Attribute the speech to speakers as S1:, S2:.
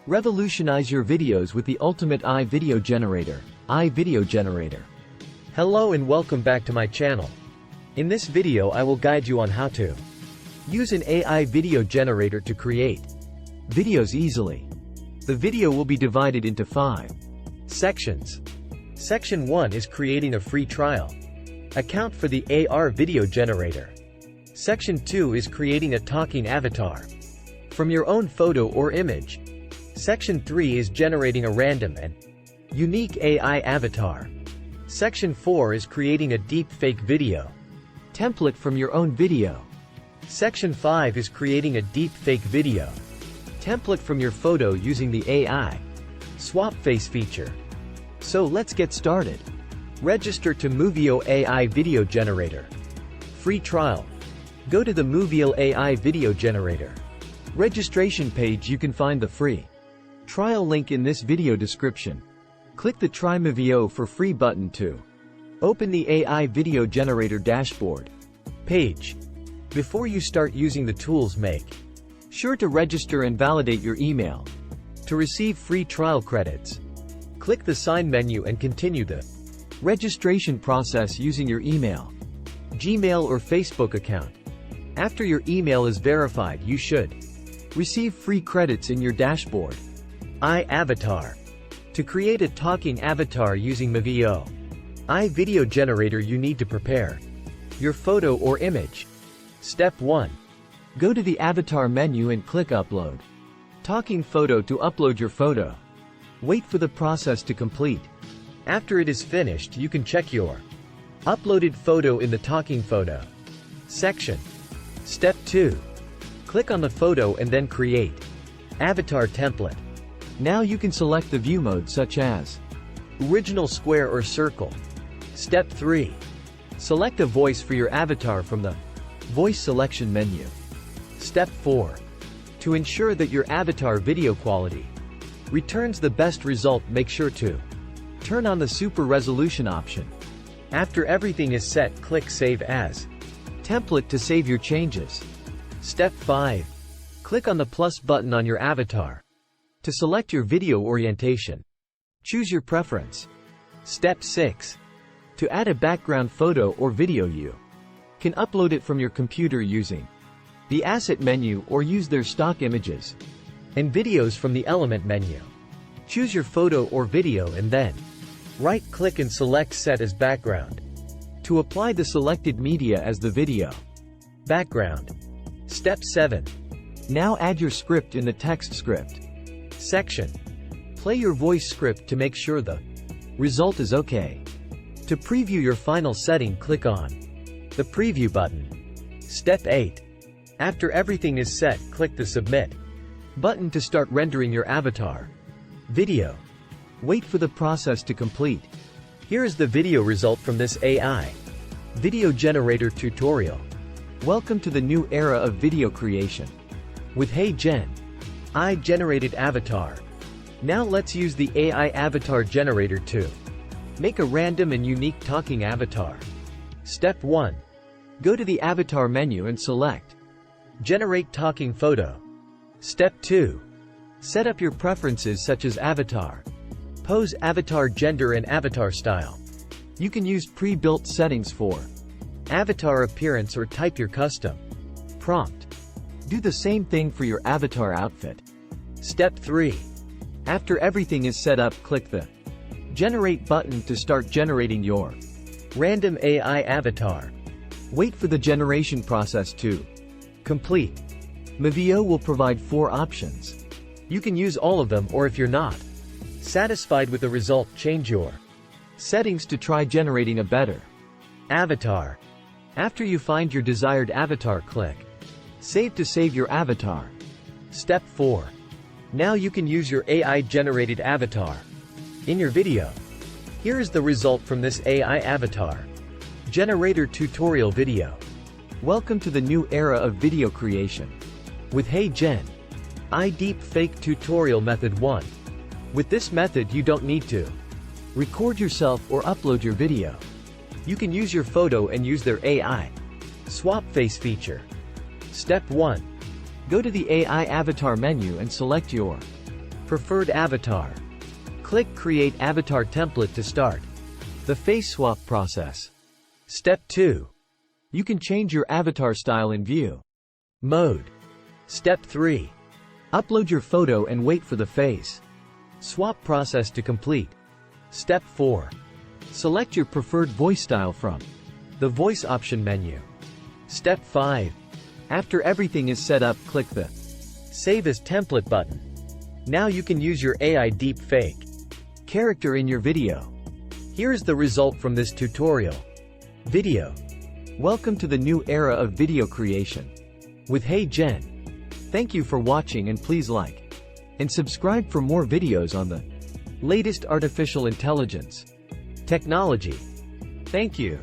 S1: Revolutionize your videos with the ultimate video generator, video generator.
S2: Hello and welcome back to my channel. In this video I will guide you on how to use an AI video generator to create
S1: videos easily. The video will be divided into 5
S2: sections. Section 1 is creating a free trial account for the AR video generator. Section 2 is creating a talking avatar from your own photo or image. Section 3 is generating a random and unique AI avatar. Section 4 is creating a deepfake video
S1: template from your own video.
S2: Section 5 is creating a deepfake video template from your photo using the AI swap face feature. So let's get started. Register to Movio AI Video Generator. Free trial. Go to the Movio AI Video Generator
S1: registration page. You can find the free trial link in this video description. Click the Try Movio for free button to open the AI Video Generator dashboard
S2: page. Before you start using the tools, make
S1: sure to register and validate your email
S2: to receive free trial credits. Click the Sign menu and continue the
S1: registration process using your email,
S2: Gmail or Facebook account. After your email is verified, you should
S1: receive free credits in your dashboard.
S2: Avatar. To create a talking avatar using Movio Video Generator, you need to prepare your photo or image. Step 1.
S1: Go to the avatar menu and click Upload Talking Photo to upload your photo. Wait for the process to complete.
S2: After it is finished, you can check your uploaded photo in the Talking Photo section. Step 2. Click on the photo and then create avatar template.
S1: Now you can select the view mode such as
S2: original, square or circle. Step 3. Select a voice for your avatar from the
S1: voice selection menu.
S2: Step 4. To ensure that your avatar video quality returns the best result, make sure to
S1: turn on the super resolution option.
S2: After everything is set, click Save As
S1: Template to save your changes.
S2: Step 5. Click on the plus button on your avatar to select your video orientation. Choose your preference. Step 6.
S1: To add a background photo or video, you can upload it from your computer using the Asset menu or use their stock images
S2: and videos from the Element menu. Choose your photo or video and then right-click and select Set as Background
S1: to apply the selected media as the video
S2: background. Step 7.
S1: Now add your script in the text script
S2: section. Play your voice script to make sure the
S1: result is okay.
S2: To preview your final setting, click on the Preview button. Step 8. After everything is set, click the Submit button to start rendering your avatar video.
S1: Wait for the process to complete.
S2: Here is the video result from this AI video generator tutorial.
S1: Welcome to the new era of video creation
S2: with Hey Gen I generated avatar. Now let's use the AI avatar generator to make a random and unique talking avatar. Step 1.
S1: Go to the avatar menu and select
S2: Generate Talking Photo. Step 2.
S1: Set up your preferences such as avatar
S2: pose, avatar gender and avatar style.
S1: You can use pre-built settings for
S2: avatar appearance or type your custom prompt.
S1: Do the same thing for your avatar outfit.
S2: Step 3.
S1: After everything is set up, click the Generate button to start generating your
S2: random AI avatar.
S1: Wait for the generation process to
S2: complete.
S1: Movio will provide 4 options.
S2: You can use all of them, or if you're not satisfied with the result, change your
S1: settings to try generating a better
S2: avatar. After you find your desired avatar, click
S1: Save to save your avatar.
S2: Step 4. Now you can use your AI-generated avatar in your video. Here is the result from this AI avatar generator tutorial video.
S1: Welcome to the new era of video creation
S2: with Hey Gen I Deepfake Tutorial Method 1. With this method, you don't need to
S1: record yourself or upload your video.
S2: You can use your photo and use their AI swap face feature. Step 1.
S1: Go to the AI avatar menu and select your
S2: Preferred avatar. Click Create Avatar Template to start the face swap process. Step 2. You can change your avatar style in View mode. Step 3. Upload your photo and wait for the face swap process to complete. Step 4. Select your preferred voice style from the Voice option menu. Step 5. After everything is set up, click the Save as Template button. Now you can use your AI deepfake character in your video. Here is the result from this tutorial video. Welcome to the new era of video creation with Hey Jen. Thank you for watching, and please like and subscribe for more videos on the latest artificial intelligence technology. Thank you.